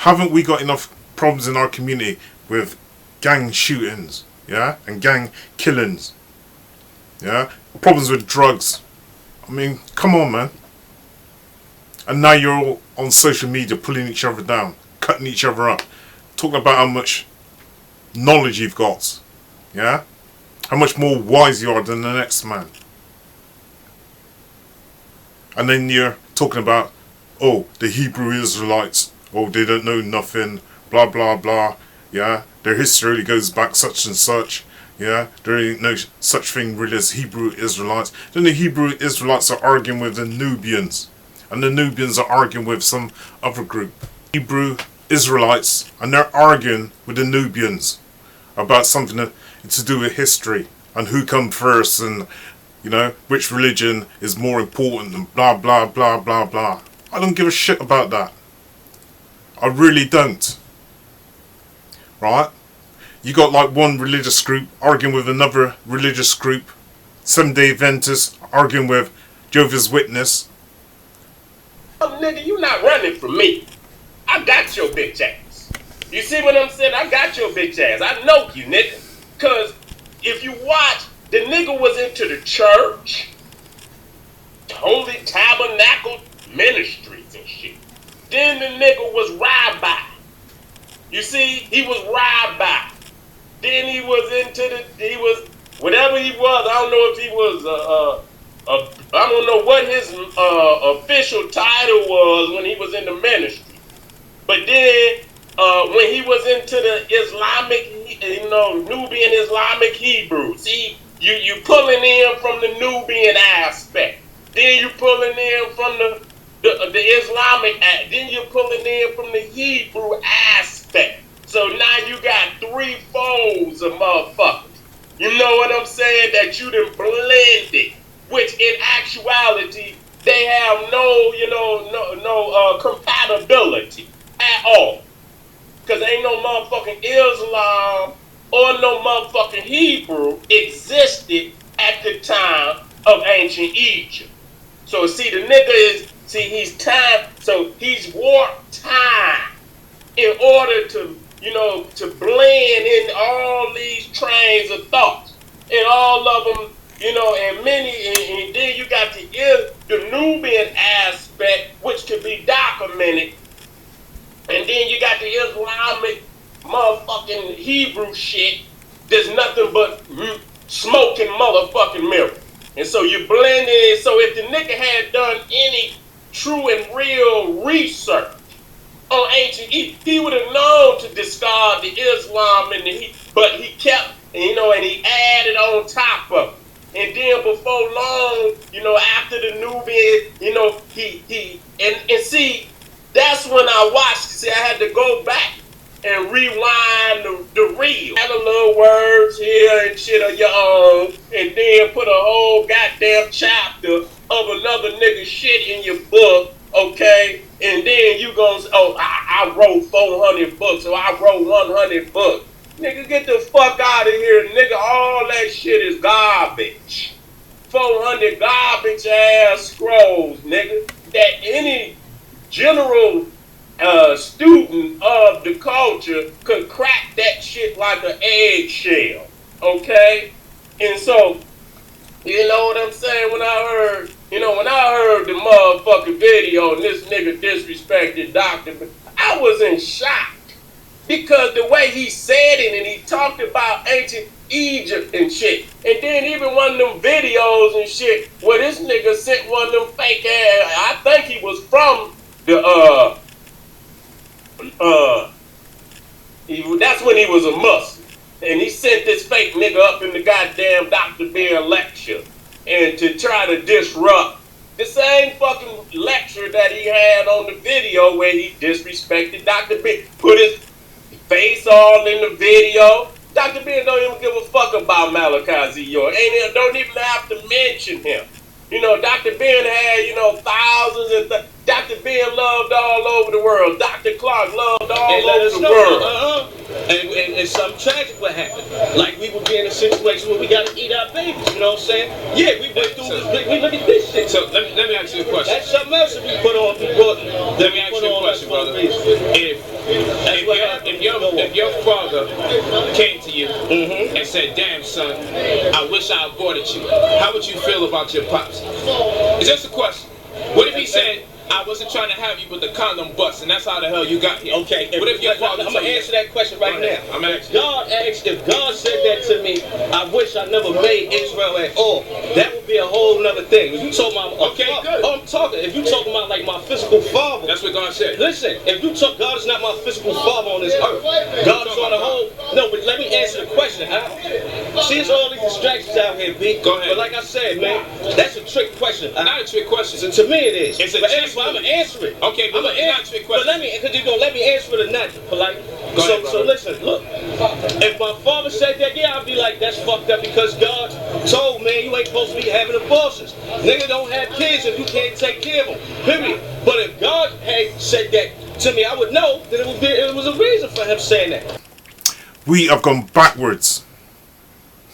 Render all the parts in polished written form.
Haven't we got enough problems in our community with gang shootings, yeah, and gang killings, yeah, problems with drugs? I mean, come on, man. And now you're all on social media pulling each other down, cutting each other up, talking about how much knowledge you've got, yeah, how much more wise you are than the next man. And then you're talking about, oh, the Hebrew Israelites, oh, they don't know nothing, blah blah blah, yeah, their history goes back such and such, yeah, there ain't no such thing really as Hebrew Israelites. Then the Hebrew Israelites are arguing with the Nubians, and the Nubians are arguing with some other group. Hebrew Israelites, and they're arguing with the Nubians about something to do with history and who come first, and you know, which religion is more important, and blah blah blah blah blah. I don't give a shit about that. I really don't. Right? You got like one religious group arguing with another religious group. Seventh-day Adventists arguing with Jehovah's Witness. Oh, nigga, you not running from me. I got your bitch ass. You see what I'm saying? I got your bitch ass. I know you, nigga. Cause if you watch, the nigga was into the church, Holy Tabernacle Ministries and shit. Then the nigga was rabbi. You see, he was rabbi. Then he was whatever he was. I don't know if he was, I don't know what his official title was when he was in the ministry. But then, when he was into the Islamic, Nubian Islamic Hebrew, see, you pulling in from the Nubian aspect. Then you pulling in from the Islamic, then you're pulling in from the Hebrew aspect. So now you got 3 folds of motherfuckers. You know what I'm saying? That you done blended, which in actuality they have no compatibility at all. Cause ain't no motherfucking Islam or no motherfucking Hebrew existed at the time of ancient Egypt. So see, the nigga he's time, so he's warped time in order to, to blend in all these trains of thoughts. And all of them, and then you got the Nubian aspect, which can be documented. And then you got the Islamic motherfucking Hebrew shit that's nothing but smoking motherfucking mirror. And so you blend in. So if the nigga had done any true and real research on ancient Egypt, he would have known to discard the Islam but he kept, and he added on top of it. And then before long, after the Nubian, and see, that's when I watched. See, I had to go back and rewind the reel. Add a little words here and shit of your own, and then put a whole goddamn chapter of another nigga shit in your book, okay? And then you gonna say, oh, I wrote 400 books, or I wrote 100 books. Nigga, get the fuck out of here, nigga. All that shit is garbage. 400 garbage ass scrolls, nigga, that any general student of the culture could crack that shit like an eggshell, okay? And so, you know what I'm saying? When I heard the motherfucking video and this nigga disrespected Dr. I was in shock because the way he said it and he talked about ancient Egypt and shit. And then even one of them videos and shit where this nigga sent one of them fake ass, I think he was from that's when he was a Muslim. And he sent this fake nigga up in the goddamn Dr. Ben lecture and to try to disrupt the same fucking lecture that he had on the video where he disrespected Dr. Ben, put his face all in the video. Dr. Ben don't even give a fuck about Amara-Channel. Don't even have to mention him. Dr. Ben had, thousands and Dr. Ben loved all over the world. Dr. Clark loved all over the world. And something tragic what happened. Like we would be in a situation where we got to eat our babies, you know what I'm saying? Yeah, we went through this, we look at this shit. So let me ask you a question. That's something else that we put on. Let me ask you a question, brother. If father came to you and said, damn son, I wish I aborted you, how would you feel about your pops? It's just a question. What if he said, I wasn't trying to have you, but the condom bust, and that's how the hell you got here? Okay, what if your father I'm going to answer that question right now. I'm asking. God asked, if God said that to me, I wish I never made Israel at all. That would be a whole nother thing. If you talking about, good. I'm talking, if you talking about like my physical father. That's what God said. Listen, if you talk, God is not my physical father on this earth. God is on the whole. No, but let me answer the question, huh? See, it's all these distractions out here, B. Go ahead. But like I said, man, that's a trick question. Not a trick question. So to me it is. It's a but trick anyway, I'm going to answer it. Okay, but it's not a trick question. But because you're going to let me answer it or not, polite. Go ahead, So listen, look. If my father said that, yeah, I'd be like, that's fucked up because God told, man, you ain't supposed to be having abortions. Nigga don't have kids if you can't take care of them. Period. But if God had said that to me, I would know that it was a reason for him saying that. We have gone backwards.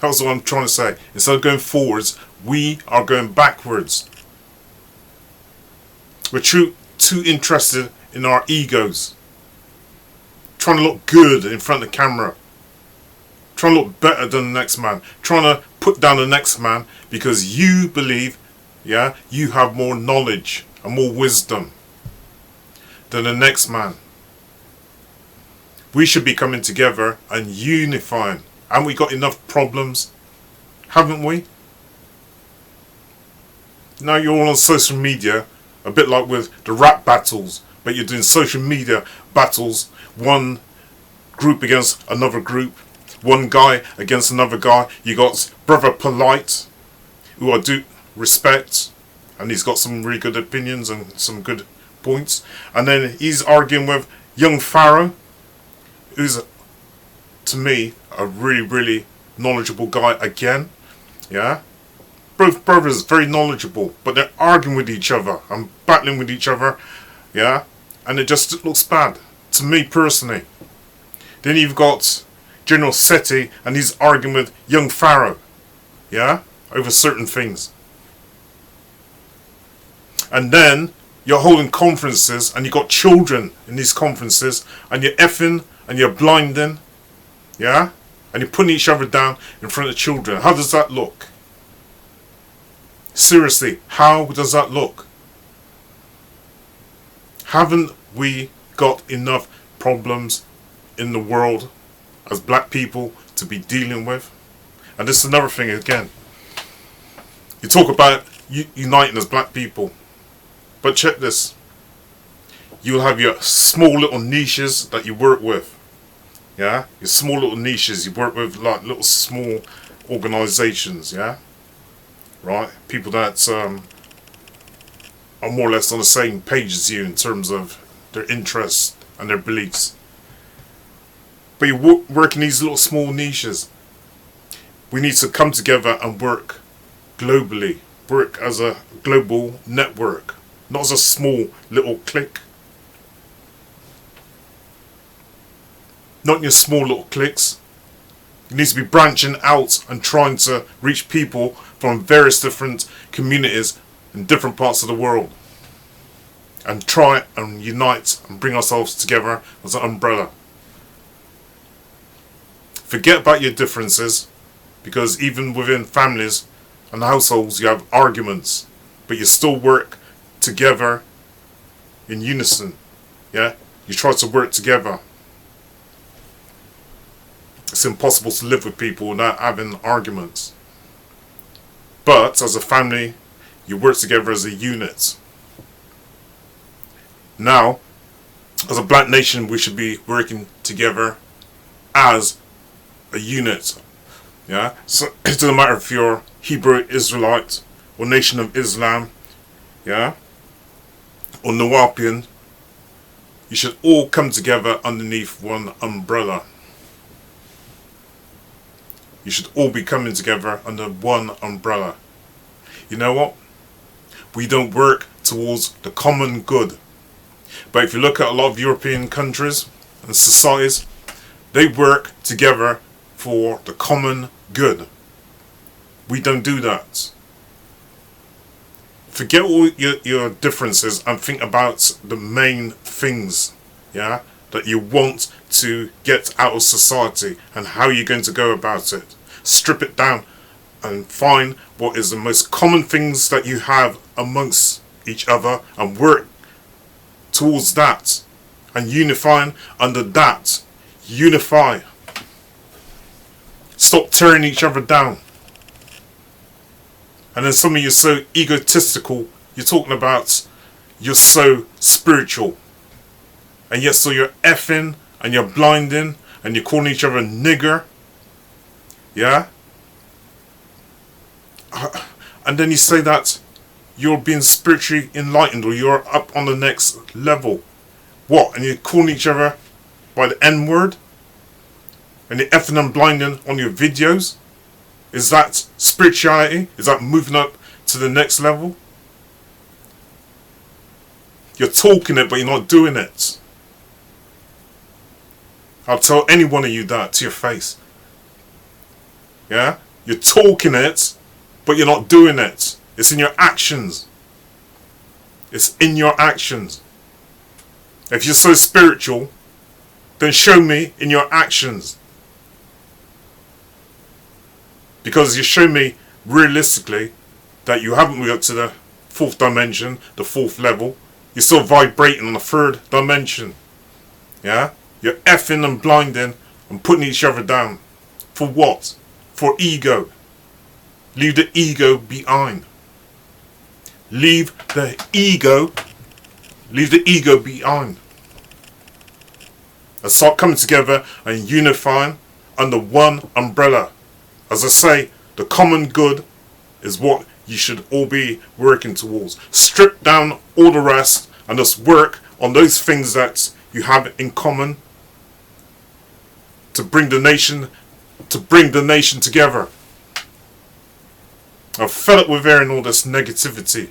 That's what I'm trying to say. Instead of going forwards, we are going backwards. We're too interested in our egos. Trying to look good in front of the camera. Trying to look better than the next man. Trying to put down the next man because you believe, yeah, you have more knowledge and more wisdom than the next man. We should be coming together and unifying. Haven't we got enough problems? Haven't we? Now you're all on social media, a bit like with the rap battles, but you're doing social media battles, one group against another group, one guy against another guy. You got Brother Polite, who I do respect, and he's got some really good opinions and some good points. And then he's arguing with young Pharaoh, who's, to me, a really knowledgeable guy again. Yeah, both brothers very knowledgeable, but they're arguing with each other and battling with each other. Yeah, and it just looks bad to me personally. Then you've got General Seti, and he's arguing with young Pharaoh. Yeah, over certain things. And then you're holding conferences, and you've got children in these conferences, and you're effing and you're blinding. Yeah? And you're putting each other down in front of children. How does that look? Seriously, how does that look? Haven't we got enough problems in the world as black people to be dealing with? And this is another thing again. You talk about uniting as black people. But check this. You'll have your small little niches that you work with. Yeah, your small little niches you work with, like little small organizations. Yeah, right. People that are more or less on the same page as you in terms of their interests and their beliefs. But you work in these little small niches. We need to come together and work globally. Work as a global network, not as a small little clique. Not in your small little cliques. You need to be branching out and trying to reach people from various different communities in different parts of the world. And try and unite and bring ourselves together as an umbrella. Forget about your differences, because even within families and households you have arguments, but you still work together in unison. Yeah? You try to work together. It's impossible to live with people without having arguments. But as a family, you work together as a unit. Now, as a black nation, we should be working together as a unit. Yeah? So it doesn't matter if you're Hebrew Israelite or Nation of Islam, yeah, or Nubian. You should all come together underneath one umbrella. You should all be coming together under one umbrella. You know what? We don't work towards the common good. But if you look at a lot of European countries and societies, they work together for the common good. We don't do that. Forget all your differences and think about the main things. Yeah? that you want to get out of society, and how you're going to go about it. Strip it down and find what is the most common things that you have amongst each other and work towards that, and unifying under that. Unify. Stop tearing each other down. And then some of you are so egotistical, you're talking about you're so spiritual, and yet so you're effing and you're blinding and you're calling each other nigger. Yeah? And then you say that you're being spiritually enlightened, or you're up on the next level. What? And you're calling each other by the N-word? And you're effing and blinding on your videos? Is that spirituality? Is that moving up to the next level? You're talking it, but you're not doing it. I'll tell any one of you that to your face. Yeah? You're talking it, but you're not doing it. It's in your actions. It's in your actions. If you're so spiritual, then show me in your actions. Because you show me realistically that you haven't moved up to the 4th dimension, the 4th level. You're still vibrating on the 3rd dimension. Yeah? You're effing and blinding and putting each other down. For what? For ego. Leave the ego behind. Leave the ego behind. And start coming together and unifying under one umbrella. As I say, the common good is what you should all be working towards. Strip down all the rest and just work on those things that you have in common to bring the nation together. I'm fed up with hearing all this negativity.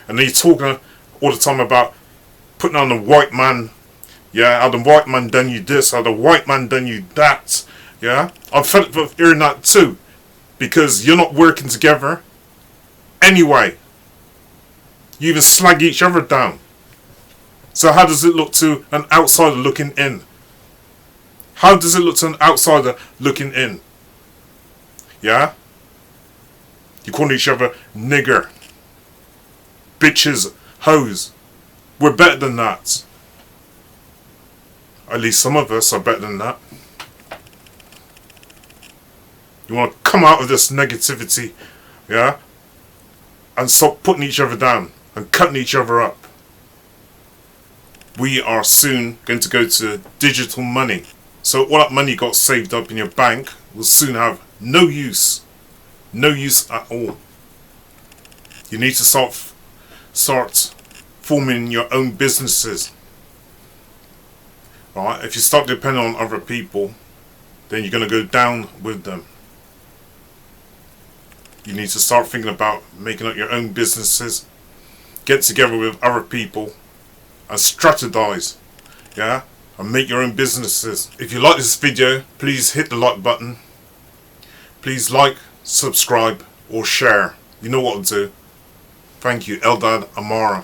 And then you're talking all the time about putting on the white man. Yeah, how the white man done you this, how the white man done you that. Yeah, I'm fed up with hearing that too. Because you're not working together. Anyway. You even slag each other down. So how does it look to an outsider looking in? How does it look to an outsider looking in? Yeah? You calling each other nigger. Bitches. Hoes. We're better than that. At least some of us are better than that. You want to come out of this negativity, yeah? And stop putting each other down and cutting each other up. We are soon going to go to digital money. So all that money you got saved up in your bank will soon have no use. No use at all. You need to start forming your own businesses. Right? If you start depending on other people, then you're going to go down with them. You need to start thinking about making up your own businesses. Get together with other people and strategize. Yeah? And make your own businesses. If you like this video, please hit the like button. Please like, subscribe, or share. You know what to do. Thank you, Eldad, Amara.